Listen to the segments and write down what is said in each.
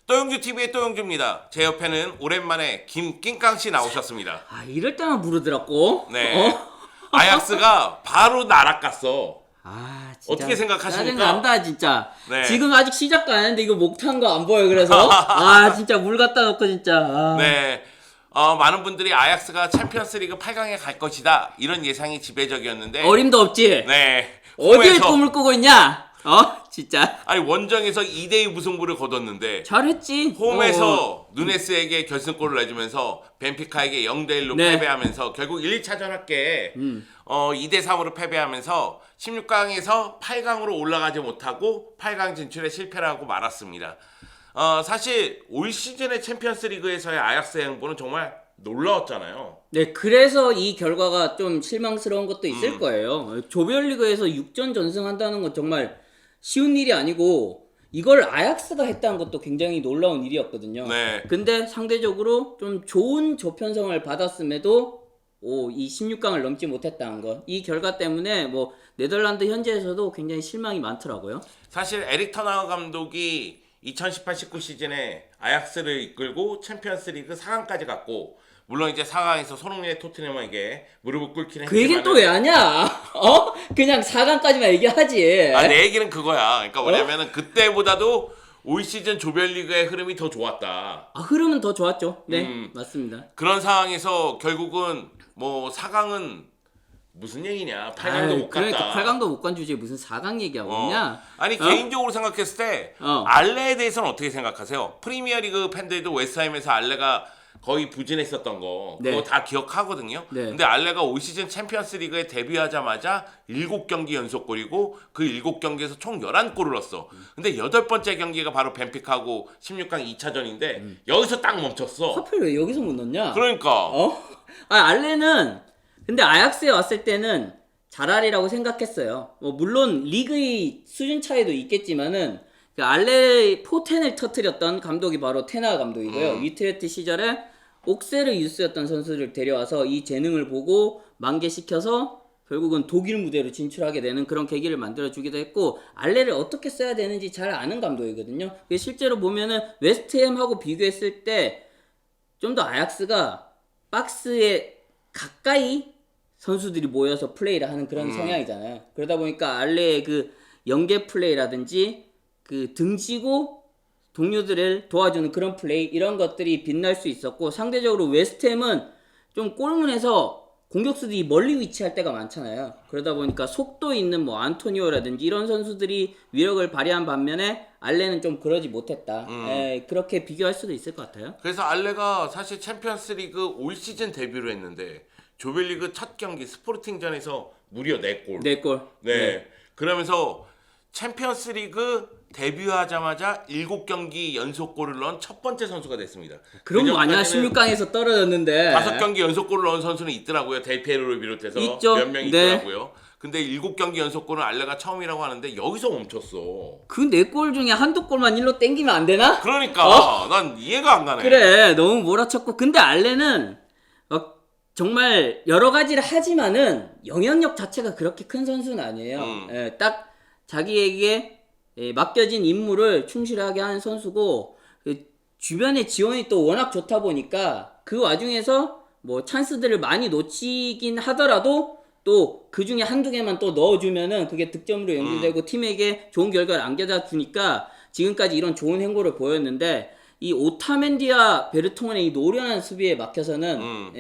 또영주 TV의 또영주입니다. 제 옆에는 오랜만에 김낑깡 씨 나오셨습니다. 아, 이럴 때만 부르더라고. 네. 아약스가 바로 날아갔어. 아, 진짜. 어떻게 생각하십니까? 짜증난다, 진짜. 네. 지금 아직 시작도 안 했는데 이거 목탄 거 안 보여, 그래서. 아, 진짜 물 갖다 놓고, 진짜. 아. 네. 많은 분들이 아약스가 챔피언스리그 8강에 갈 것이다. 이런 예상이 지배적이었는데. 어림도 없지? 네. 어딜 홈에서- 꿈을 꾸고 있냐? 진짜. 아니 원정에서 2대2 무승부를 거뒀는데 잘했지. 홈에서 누네스에게 결승골을 내주면서 벤피카에게 0대1로 네. 패배하면서 결국 1-2차전 합계에 2대3으로 패배하면서 16강에서 8강으로 올라가지 못하고 8강 진출에 실패를 하고 말았습니다. 사실 올 시즌의 챔피언스 리그에서의 아약스의 행보는 정말 놀라웠잖아요. 네, 그래서 이 결과가 좀 실망스러운 것도 있을 거예요. 조별리그에서 6전 전승한다는 건 정말 쉬운 일이 아니고 이걸 아약스가 했다는 것도 굉장히 놀라운 일이었거든요. 네. 근데 상대적으로 좀 좋은 조편성을 받았음에도 이 16강을 넘지 못했다는 것. 이 결과 때문에 뭐 네덜란드 현지에서도 굉장히 실망이 많더라고요. 사실 에릭 터나우 감독이 2018-19 시즌에 아약스를 이끌고 챔피언스 리그 4강까지 갔고 물론 이제 4강에서 손흥민의 토트넘에게 무릎을 꿇긴 했지만 그 얘기는 또 왜 하냐? 그냥 4강까지만 얘기하지. 내 얘기는 그거야. 그러니까 뭐냐면은 그때보다도 올 시즌 조별리그의 흐름이 더 좋았다. 흐름은 더 좋았죠. 네, 맞습니다. 그런 상황에서 결국은 뭐 4강은 무슨 얘기냐? 8강도 못 갔다. 그러니까 8강도 못 간 주제에 무슨 4강 얘기하고 있냐? 아니 개인적으로 생각했을 때 알레에 대해서는 어떻게 생각하세요? 프리미어리그 팬들도 웨스트햄에서 알레가 거의 부진했었던 거 그거 네. 다 기억하거든요. 네. 근데 알레가 올 시즌 챔피언스 리그에 데뷔하자마자 7경기 연속골이고 그 7경기에서 총 11골을 넣었어. 근데 8번째 경기가 바로 벤피카하고 16강 2차전인데 여기서 딱 멈췄어. 하필 왜 여기서 못 넣냐? 그러니까 알레는 근데 아약스에 왔을 때는 잘하리라고 생각했어요. 물론 리그의 수준 차이도 있겠지만은 그 알레 포텐을 터뜨렸던 감독이 바로 테나 감독이고요. 위트레트 시절에 옥세르 유스였던 선수를 데려와서 이 재능을 보고 만개시켜서 결국은 독일 무대로 진출하게 되는 그런 계기를 만들어주기도 했고 알레를 어떻게 써야 되는지 잘 아는 감독이거든요. 실제로 보면은 웨스트햄하고 비교했을 때 좀 더 아약스가 박스에 가까이 선수들이 모여서 플레이를 하는 그런 성향이잖아요. 그러다 보니까 알레의 그 연계 플레이라든지 그 등지고 동료들을 도와주는 그런 플레이 이런 것들이 빛날 수 있었고 상대적으로 웨스트햄은 좀 골문에서 공격수들이 멀리 위치할 때가 많잖아요. 그러다 보니까 속도 있는 뭐 안토니오라든지 이런 선수들이 위력을 발휘한 반면에 알레는 좀 그러지 못했다. 그렇게 비교할 수도 있을 것 같아요. 그래서 알레가 사실 챔피언스 리그 올 시즌 데뷔를 했는데 조별리그 첫 경기 스포르팅전에서 무려 4골. 4골. 네. 그러면서 챔피언스 리그 데뷔하자마자 7경기 연속골을 넣은 첫 번째 선수가 됐습니다. 그런 거 아니야? 그전까지는 16강에서 떨어졌는데 5경기 연속골을 넣은 선수는 있더라고요. 델피에로를 비롯해서 있죠. 몇 명 네. 있더라고요. 근데 7경기 연속골은 알레가 처음이라고 하는데 여기서 멈췄어. 그 4골 중에 한두 골만 일로 땡기면 안 되나? 그러니까 난 이해가 안 가네. 그래, 너무 몰아쳤고. 근데 알레는 정말 여러 가지를 하지만은 영향력 자체가 그렇게 큰 선수는 아니에요. 딱 자기에게 맡겨진 임무를 충실하게 하는 선수고 주변의 지원이 또 워낙 좋다 보니까 그 와중에서 뭐 찬스들을 많이 놓치긴 하더라도 또 그 중에 한두 개만 또 넣어주면은 그게 득점으로 연결되고 팀에게 좋은 결과를 안겨다 주니까 지금까지 이런 좋은 행보를 보였는데 이 오타멘디와 베르통의 이 노련한 수비에 막혀서는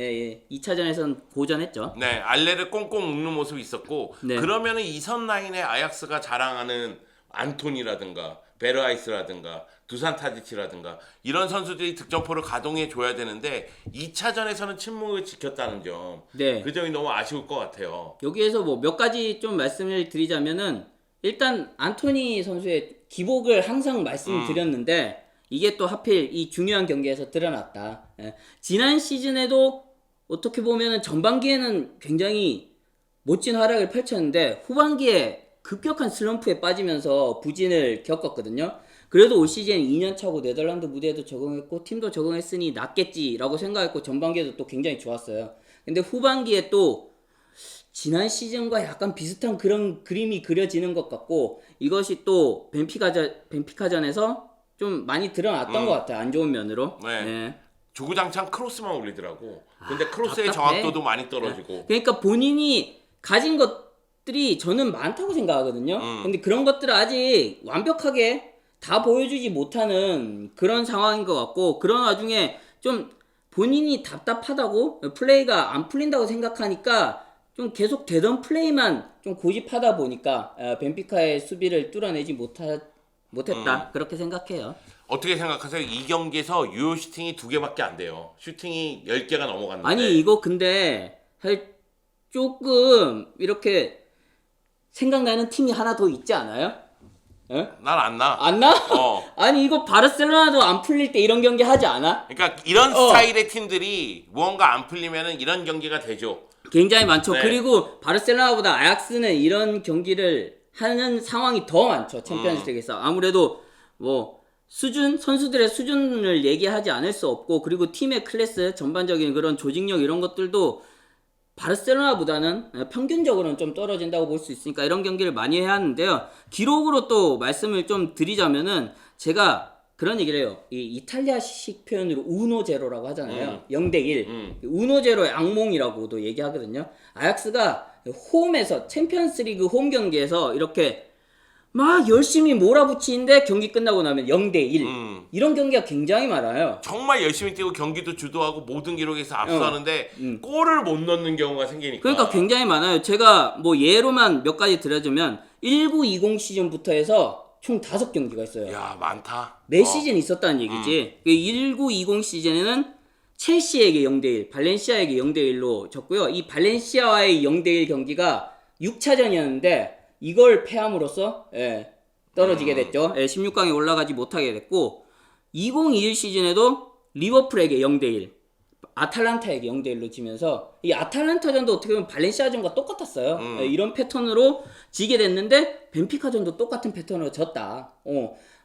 2차전에서는 고전했죠. 네, 알레를 꽁꽁 묶는 모습이 있었고 네. 그러면은 이선 라인에 아약스가 자랑하는 안토니라든가 베르아이스라든가 두산 타디치라든가 이런 선수들이 득점포를 가동해 줘야 되는데 2차전에서는 침묵을 지켰다는 점. 네. 그 점이 너무 아쉬울 것 같아요. 여기에서 뭐 몇 가지 좀 말씀을 드리자면은 일단 안토니 선수의 기복을 항상 말씀드렸는데 이게 또 하필 이 중요한 경기에서 드러났다. 지난 시즌에도 어떻게 보면은 전반기에는 굉장히 멋진 활약을 펼쳤는데 후반기에 급격한 슬럼프에 빠지면서 부진을 겪었거든요. 그래도 올 시즌 2년 차고 네덜란드 무대에도 적응했고 팀도 적응했으니 낫겠지라고 생각했고 전반기에도 또 굉장히 좋았어요. 근데 후반기에 또 지난 시즌과 약간 비슷한 그런 그림이 그려지는 것 같고 이것이 또 벤피카전에서 좀 많이 드러났던 것 같아요. 안 좋은 면으로. 네. 주구장창 크로스만 올리더라고. 근데 크로스의 답답해. 정확도도 많이 떨어지고. 그러니까 본인이 가진 것들이 저는 많다고 생각하거든요. 근데 그런 것들을 아직 완벽하게 다 보여주지 못하는 그런 상황인 것 같고, 그런 와중에 좀 본인이 답답하다고, 플레이가 안 풀린다고 생각하니까 좀 계속 되던 플레이만 좀 고집하다 보니까 벤피카의 수비를 뚫어내지 못했다. 그렇게 생각해요. 어떻게 생각하세요? 이 경기에서 유효 슈팅이 2개밖에 안 돼요. 슈팅이 10개가 넘어갔는데. 아니 이거 근데 사실 조금 이렇게 생각나는 팀이 하나 더 있지 않아요? 예? 난 안 나. 안 나? 어. 아니 이거 바르셀로나도 안 풀릴 때 이런 경기 하지 않아? 그러니까 이런 스타일의 팀들이 무언가 안 풀리면은 이런 경기가 되죠. 굉장히 많죠. 네. 그리고 바르셀로나보다 아약스는 이런 경기를 하는 상황이 더 많죠. 챔피언스리그에서. 아무래도 뭐 선수들의 수준을 얘기하지 않을 수 없고, 그리고 팀의 클래스, 전반적인 그런 조직력 이런 것들도 바르셀로나보다는 평균적으로는 좀 떨어진다고 볼 수 있으니까 이런 경기를 많이 해야 하는데요. 기록으로 또 말씀을 좀 드리자면은, 제가 그런 얘기를 해요. 이 이탈리아식 표현으로 우노제로라고 하잖아요. 0대1. 우노제로의 악몽이라고도 얘기하거든요. 아약스가 홈에서 챔피언스리그 홈 경기에서 이렇게 막 열심히 몰아붙이는데 경기 끝나고 나면 0대1. 이런 경기가 굉장히 많아요. 정말 열심히 뛰고 경기도 주도하고 모든 기록에서 압수하는데 골을 못 넣는 경우가 생기니까. 그러니까 굉장히 많아요. 제가 뭐 예로만 몇 가지 들어주면 1920 시즌부터 해서 총 5경기가 있어요. 야, 많다. 매 시즌 있었다는 얘기지. 1920 시즌에는 첼시에게 0대1, 발렌시아에게 0대1로 졌고요. 이 발렌시아와의 0대1 경기가 6차전이었는데 이걸 패함으로써 떨어지게 됐죠. 16강에 올라가지 못하게 됐고, 2021 시즌에도 리버풀에게 0대1, 아탈란타에게 0대1로 지면서 이 아탈란타전도 어떻게 보면 발렌시아전과 똑같았어요. 이런 패턴으로 지게 됐는데 벤피카전도 똑같은 패턴으로 졌다.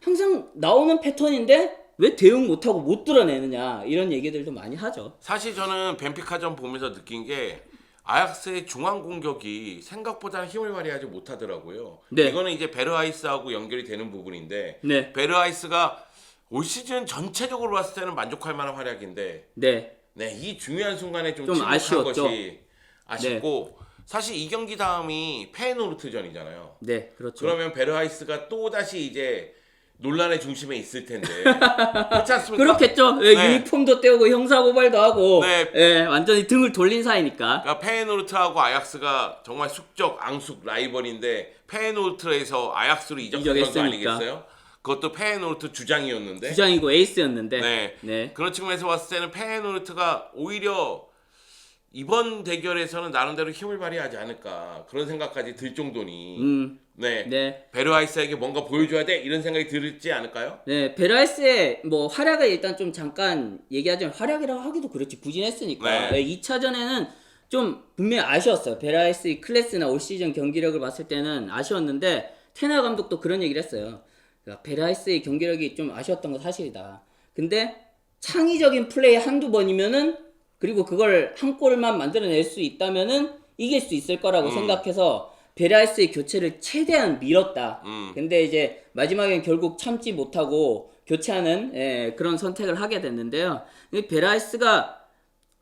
항상 나오는 패턴인데 왜 대응 못하고 못 드러내느냐, 이런 얘기들도 많이 하죠. 사실 저는 벤피카전 보면서 느낀 게 아약스의 중앙 공격이 생각보다는 힘을 발휘하지 못하더라고요. 네. 이거는 이제 베르하이스하고 연결이 되는 부분인데, 네. 베르하이스가 올 시즌 전체적으로 봤을 때는 만족할 만한 활약인데, 네. 이 중요한 순간에 좀 좀 아쉬웠죠. 것이 아쉽고, 사실 이 경기 다음이 페노르트전이잖아요. 네, 그렇죠. 그러면 베르하이스가 또 다시 이제 논란의 중심에 있을 텐데, 그렇지 않습니까? 그렇겠죠. 네. 유니폼도 떼우고 형사고발도 하고, 네. 완전히 등을 돌린 사이니까. 그러니까 페노르트하고 아약스가 정말 숙적 앙숙 라이벌인데, 페노르트에서 아약스로 이적한 선수 이적했으니까. 아니겠어요? 그것도 페노르트 주장이었는데. 주장이고 에이스였는데. 네. 네. 그런 측면에서 봤을 때는 페노르트가 오히려 이번 대결에서는 나름대로 힘을 발휘하지 않을까, 그런 생각까지 들 정도니. 네. 베르하이스에게 뭔가 보여줘야 돼, 이런 생각이 들지 않을까요? 네, 베라이스의 뭐 활약을 일단 좀 잠깐 얘기하자면, 활약이라고 하기도 그렇지, 부진했으니까. 네. 2차전에는 좀 분명히 아쉬웠어요. 베라이스의 클래스나 올 시즌 경기력을 봤을 때는 아쉬웠는데, 테나 감독도 그런 얘기를 했어요. 그러니까 베라이스의 경기력이 좀 아쉬웠던 건 사실이다. 근데 창의적인 플레이 한두 번이면은, 그리고 그걸 한 골만 만들어낼 수 있다면은 이길 수 있을 거라고 생각해서 베라이스의 교체를 최대한 밀었다. 근데 이제 마지막엔 결국 참지 못하고 교체하는 그런 선택을 하게 됐는데요. 베라이스가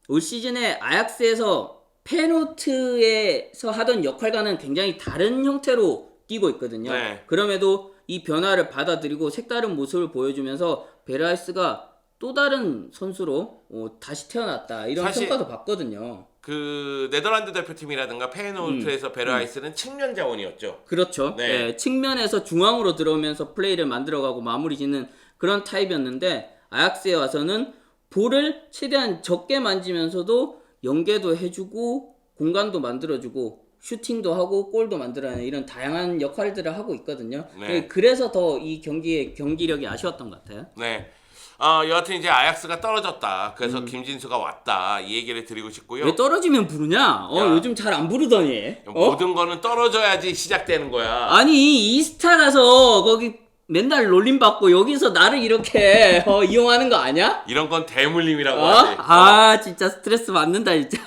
올 시즌에 아약스에서 페노트에서 하던 역할과는 굉장히 다른 형태로 뛰고 있거든요. 네. 그럼에도 이 변화를 받아들이고 색다른 모습을 보여주면서 베라이스가 또 다른 선수로 다시 태어났다, 이런 사실 평가도 받거든요. 그 네덜란드 대표팀이라든가 페노르트에서 베르하이스는 측면 자원이었죠. 그렇죠. 네. 측면에서 중앙으로 들어오면서 플레이를 만들어가고 마무리 짓는 그런 타입이었는데, 아약스에 와서는 볼을 최대한 적게 만지면서도 연계도 해주고 공간도 만들어주고 슈팅도 하고 골도 만들어내는 이런 다양한 역할들을 하고 있거든요. 네. 그래서 더 이 경기의 경기력이 아쉬웠던 것 같아요. 네. 여하튼 이제 아약스가 떨어졌다, 그래서 김진수가 왔다, 이 얘기를 드리고 싶고요. 왜 떨어지면 부르냐? 요즘 잘 안 부르더니. 모든 거는 떨어져야지 시작되는 거야. 아니, 이스타 가서 거기 맨날 놀림 받고 여기서 나를 이렇게 이용하는 거 아니야? 이런 건 대물림이라고 하지. 진짜 스트레스 받는다 진짜.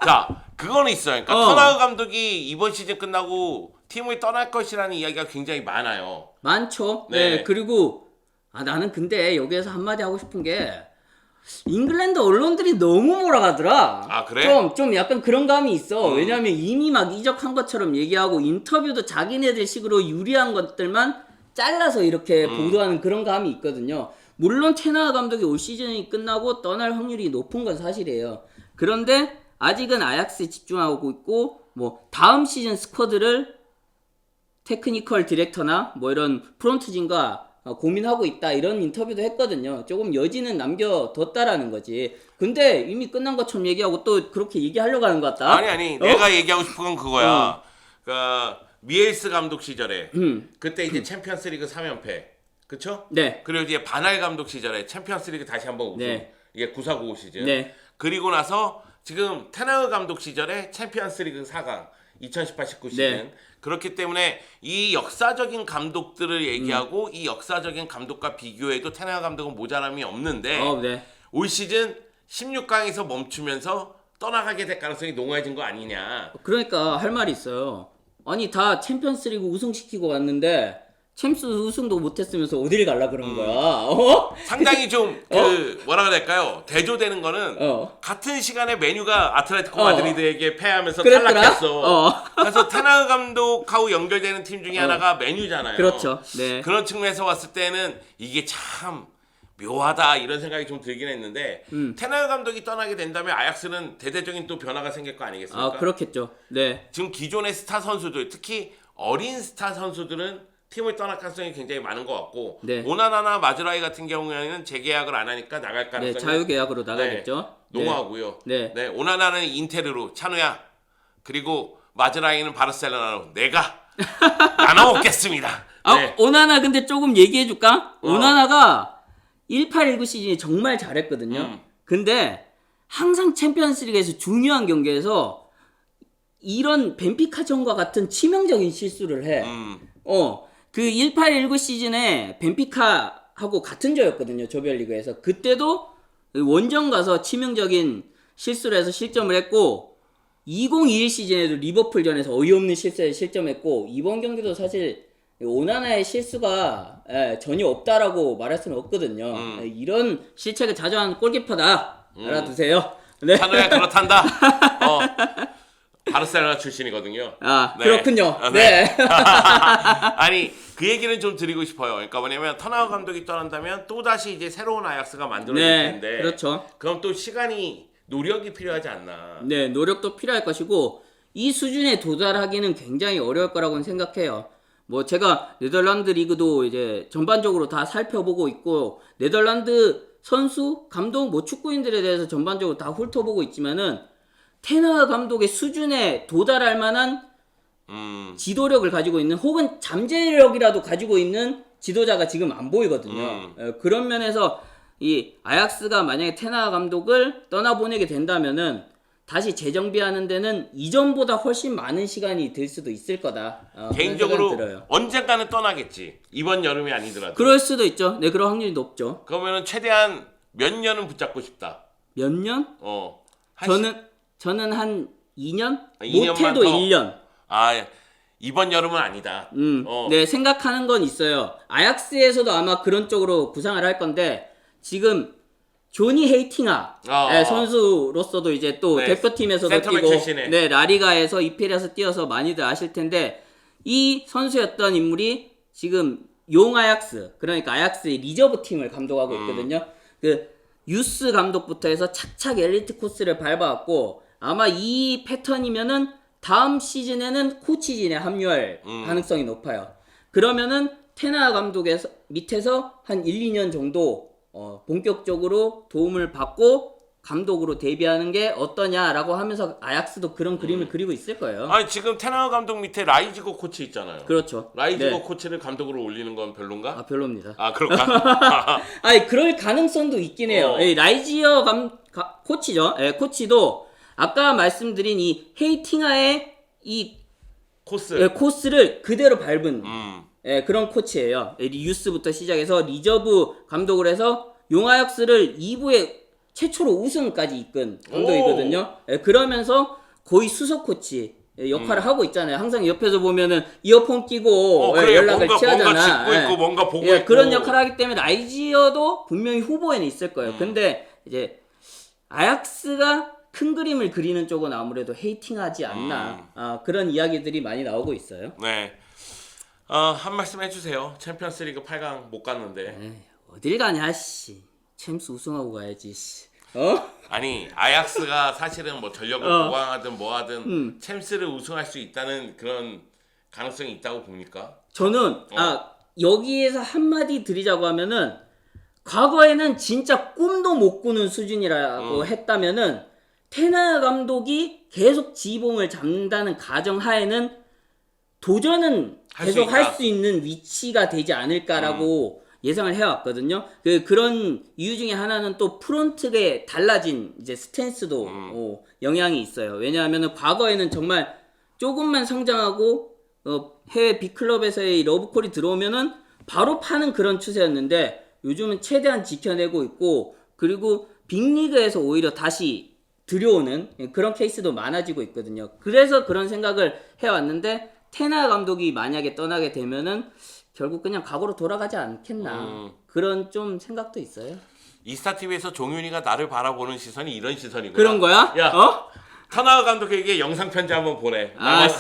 자, 그거는 있어요. 그러니까 터나우 감독이 이번 시즌 끝나고 팀을 떠날 것이라는 이야기가 굉장히 많아요. 많죠. 네. 그리고 나는 근데 여기에서 한마디 하고 싶은 게 잉글랜드 언론들이 너무 몰아가더라. 아, 그래? 좀 약간 그런 감이 있어. 왜냐면 이미 막 이적한 것처럼 얘기하고 인터뷰도 자기네들 식으로 유리한 것들만 잘라서 이렇게 보도하는 그런 감이 있거든요. 물론 테나 감독이 올 시즌이 끝나고 떠날 확률이 높은 건 사실이에요. 그런데 아직은 아약스에 집중하고 있고 뭐 다음 시즌 스쿼드를 테크니컬 디렉터나 뭐 이런 프론트진과 고민하고 있다 이런 인터뷰도 했거든요. 조금 여지는 남겨뒀다라는 거지. 근데 이미 끝난 것처럼 얘기하고 또 그렇게 얘기하려고 하는 것 같다. 아니 내가 얘기하고 싶은 건 그거야. 그러니까 미엘스 감독 시절에 그때 이제 챔피언스리그 3연패, 그쵸? 네. 그리고 이제 바날 감독 시절에 챔피언스리그 다시 한번 우승. 네. 이게 9495 시즌. 네. 그리고 나서 지금 테나흐 감독 시절에 챔피언스리그 4강 2018-19 시즌. 네. 그렇기 때문에 이 역사적인 감독들을 얘기하고 이 역사적인 감독과 비교해도 테나흐 감독은 모자람이 없는데 네. 올 시즌 16강에서 멈추면서 떠나가게 될 가능성이 농후해진 거 아니냐. 그러니까 할 말이 있어요. 아니 다 챔피언스리그 우승시키고 왔는데 챔스 우승도 못했으면서 어딜 갈라 그런 거야. 상당히 좀 그 뭐라 그래야 될까요? 대조되는 거는 같은 시간에 메뉴가 아틀레티코 마드리드에게 패하면서 그랬더라? 탈락했어. 그래서 테나흐 감독하고 연결되는 팀 중에 하나가 메뉴잖아요. 그렇죠. 네. 그런 측면에서 봤을 때는 이게 참 묘하다 이런 생각이 좀 들긴 했는데 테나흐 감독이 떠나게 된다면 아약스는 대대적인 또 변화가 생길 거 아니겠습니까? 그렇겠죠. 네. 지금 기존의 스타 선수들, 특히 어린 스타 선수들은 팀을 떠날 가능성이 굉장히 많은 것 같고 네. 오나나나 마즈라이 같은 경우에는 재계약을 안 하니까 나갈 네, 가능성이 자유계약으로 나가겠죠. 농후하고요. 네. 네, 오나나는 인테르로 찬우야, 그리고 마즈라이는 바르셀로나로 내가 나눠 먹겠습니다. 네. 오나나 근데 조금 얘기해 줄까? 오나나가 18-19 시즌이 정말 잘했거든요. 근데 항상 챔피언스리그에서 중요한 경기에서 이런 벤피카전과 같은 치명적인 실수를 해. 그 18-19 시즌에 벤피카하고 같은 조였거든요. 조별리그에서. 그때도 원정 가서 치명적인 실수를 해서 실점을 했고 2021 시즌에도 리버풀전에서 어이없는 실수에 실점했고 이번 경기도 사실 오나나의 실수가 전혀 없다라고 말할 수는 없거든요. 이런 실책을 자주 하는 골키퍼다. 알아두세요. 네. 찬우야 그렇단다. 바르셀로나 출신이거든요. 네. 그렇군요. 네. 네. 아니 그 얘기는 좀 드리고 싶어요. 그러니까 뭐냐면 테나흐 감독이 떠난다면 또 다시 이제 새로운 아약스가 만들어질 텐데. 그렇죠. 그럼 또 시간이 노력이 필요하지 않나. 네, 노력도 필요할 것이고 이 수준에 도달하기는 굉장히 어려울 거라고는 생각해요. 뭐 제가 네덜란드 리그도 이제 전반적으로 다 살펴보고 있고 네덜란드 선수, 감독, 뭐 축구인들에 대해서 전반적으로 다 훑어보고 있지만은 테나흐 감독의 수준에 도달할 만한 지도력을 가지고 있는 혹은 잠재력이라도 가지고 있는 지도자가 지금 안 보이거든요. 그런 면에서 이 아약스가 만약에 테나흐 감독을 떠나보내게 된다면은 다시 재정비하는 데는 이전보다 훨씬 많은 시간이 들 수도 있을 거다. 개인적으로 들어요. 언젠가는 떠나겠지. 이번 여름이 아니더라도. 그럴 수도 있죠. 네, 그런 확률이 높죠. 그러면은 최대한 몇 년은 붙잡고 싶다. 몇 년? 저는 한 2년? 2년만 못해도 더? 1년. 이번 여름은 아니다. 네, 생각하는 건 있어요. 아약스에서도 아마 그런 쪽으로 구상을 할 건데 지금 조니 헤이팅하 선수로서도 이제 또 네, 대표팀에서도 센터백 뛰고 출신의. 네, 라리가에서 EPL에서 뛰어서 많이들 아실 텐데 이 선수였던 인물이 지금 용 아약스, 그러니까 아약스의 리저브 팀을 감독하고 있거든요. 그 유스 감독부터 해서 착착 엘리트 코스를 밟아왔고 아마 이 패턴이면은 다음 시즌에는 코치진에 합류할 가능성이 높아요. 그러면은 테나흐 감독의 밑에서 한 1-2년 정도 본격적으로 도움을 받고 감독으로 데뷔하는 게 어떠냐라고 하면서 아약스도 그런 그림을 그리고 있을 거예요. 아니 지금 테나흐 감독 밑에 라이지고 코치 있잖아요. 그렇죠. 라이지고 네. 코치를 감독으로 올리는 건 별론가? 별로입니다. 그럴까? 아니 그럴 가능성도 있긴 해요. 라이지어 코치죠. 코치도 아까 말씀드린 이 헤이팅하의 이 코스를 그대로 밟은 그런 코치예요. 유스부터 시작해서 리저브 감독을 해서 용아역스를 2부에 최초로 우승까지 이끈 감독이거든요. 그러면서 거의 수석 코치, 역할을 하고 있잖아요. 항상 옆에서 보면은 이어폰 끼고 그래, 연락을 취하잖아. 뭔가 짚고 있고 뭔가 보고 있고 그런 역할을 하기 때문에 라이지어도 분명히 후보에는 있을 거예요. 근데 이제 아약스가 큰 그림을 그리는 쪽은 아무래도 헤이팅하지 않나. 그런 이야기들이 많이 나오고 있어요. 네. 한 말씀 해주세요. 챔피언스리그 8강 못 갔는데. 어딜 가냐 씨. 챔스 우승하고 가야지 씨. 아니 아약스가 사실은 뭐 전력을 보강하든 뭐하든 챔스를 우승할 수 있다는 그런 가능성이 있다고 봅니까? 저는 여기에서 한마디 드리자고 하면은 과거에는 진짜 꿈도 못 꾸는 수준이라고 했다면은 테나 감독이 계속 지봉을 잡는다는 가정하에는 도전은 계속 할 수 있는 위치가 되지 않을까라고 예상을 해왔거든요. 그런 이유 중에 하나는 또 프론트에 달라진 이제 스탠스도 영향이 있어요. 왜냐하면 과거에는 정말 조금만 성장하고 해외 빅클럽에서의 러브콜이 들어오면은 바로 파는 그런 추세였는데 요즘은 최대한 지켜내고 있고 그리고 빅리그에서 오히려 다시 들여오는 그런 케이스도 많아지고 있거든요. 그래서 그런 생각을 해왔는데 테나 감독이 만약에 떠나게 되면은 결국 그냥 과거로 돌아가지 않겠나 그런 좀 생각도 있어요. 이스타TV에서 종윤이가 나를 바라보는 시선이 이런 시선이구나. 그런 거야? 야, 테나 감독에게 영상 편지 한번 보내.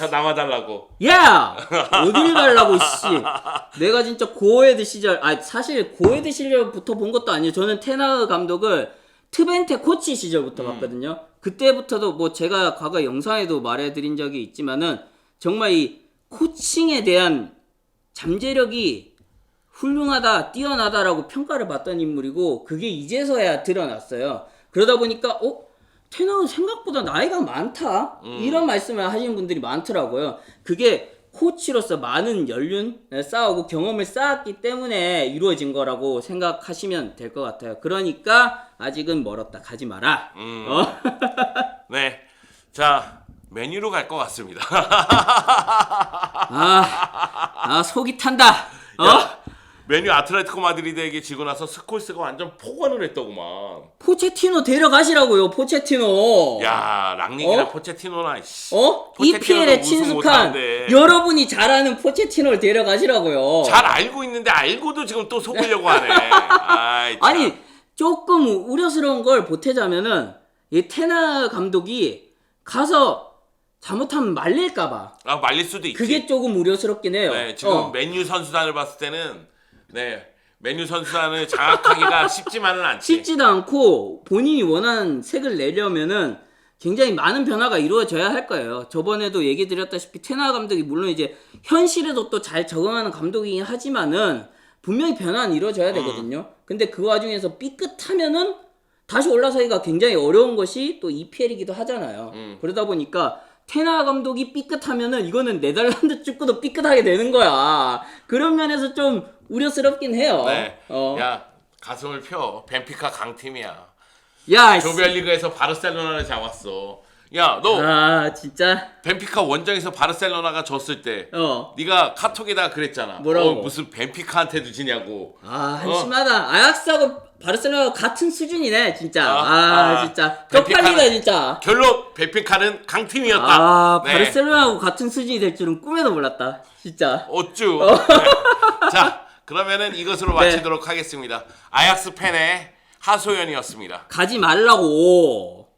남아달라고. 야! 어딜 가려고 씨. 내가 진짜 고에드 시절 사실 고에드 시절부터 본 것도 아니에요. 저는 테나 감독을 트벤테 코치 시절부터 봤거든요. 그때부터도 뭐 제가 과거 영상에도 말해드린 적이 있지만은 정말 이 코칭에 대한 잠재력이 훌륭하다, 뛰어나다라고 평가를 받던 인물이고 그게 이제서야 드러났어요. 그러다 보니까 테너는 생각보다 나이가 많다 이런 말씀을 하시는 분들이 많더라고요. 그게 코치로서 많은 연륜 쌓아오고 경험을 쌓았기 때문에 이루어진 거라고 생각하시면 될 것 같아요. 그러니까 아직은 멀었다 가지 마라. 네, 자 메뉴로 갈 것 같습니다. 속이 탄다. 메뉴 아틀레티코 마드리드에게 지고 나서 스콜스가 완전 폭언을 했더구만. 포체티노 데려가시라고요. 포체티노. 야, 랑닉이랑 포체티노나. EPL에 친숙한 여러분이 잘 아는 포체티노를 데려가시라고요. 잘 알고 있는데 알고도 지금 또 속으려고 하네. 아니 조금 우려스러운 걸 보태자면은 이 테나 감독이 가서 잘못하면 말릴까봐. 말릴 수도 있지. 그게 조금 우려스럽긴 해요. 네, 지금 맨유 선수단을 봤을 때는 맨유 선수단을 장악하기가 쉽지만은 않지. 쉽지도 않고 본인이 원하는 색을 내려면은 굉장히 많은 변화가 이루어져야 할 거예요. 저번에도 얘기 드렸다시피 테나 감독이 물론 이제 현실에도 또 잘 적응하는 감독이긴 하지만은 분명히 변화는 이루어져야 되거든요. 근데 그 와중에서 삐끗하면은 다시 올라서기가 굉장히 어려운 것이 또 EPL이기도 하잖아요. 그러다 보니까 테나 감독이 삐끗하면은 이거는 네덜란드 축구도 삐끗하게 되는 거야. 그런 면에서 좀 우려스럽긴 해요. 네. 야, 가슴을 펴. 벤피카 강팀이야. 야, 조별리그에서 바르셀로나를 잡았어. 야, 너 진짜 벤피카 원정에서 바르셀로나가 졌을 때 네가 카톡에다 그랬잖아. 뭐라고? 무슨 벤피카한테도 지냐고. 한심하다. 아약스하고 바르셀로나 같은 수준이네, 진짜. 진짜 쪽팔리다 진짜. 결론 벤피카는 강팀이었다. 네. 바르셀로나하고 같은 수준이 될 줄은 꿈에도 몰랐다. 진짜. 어쭈. 네. 자, 그러면은 이것으로 마치도록 하겠습니다. 아약스 팬의 하소연이었습니다. 가지 말라고.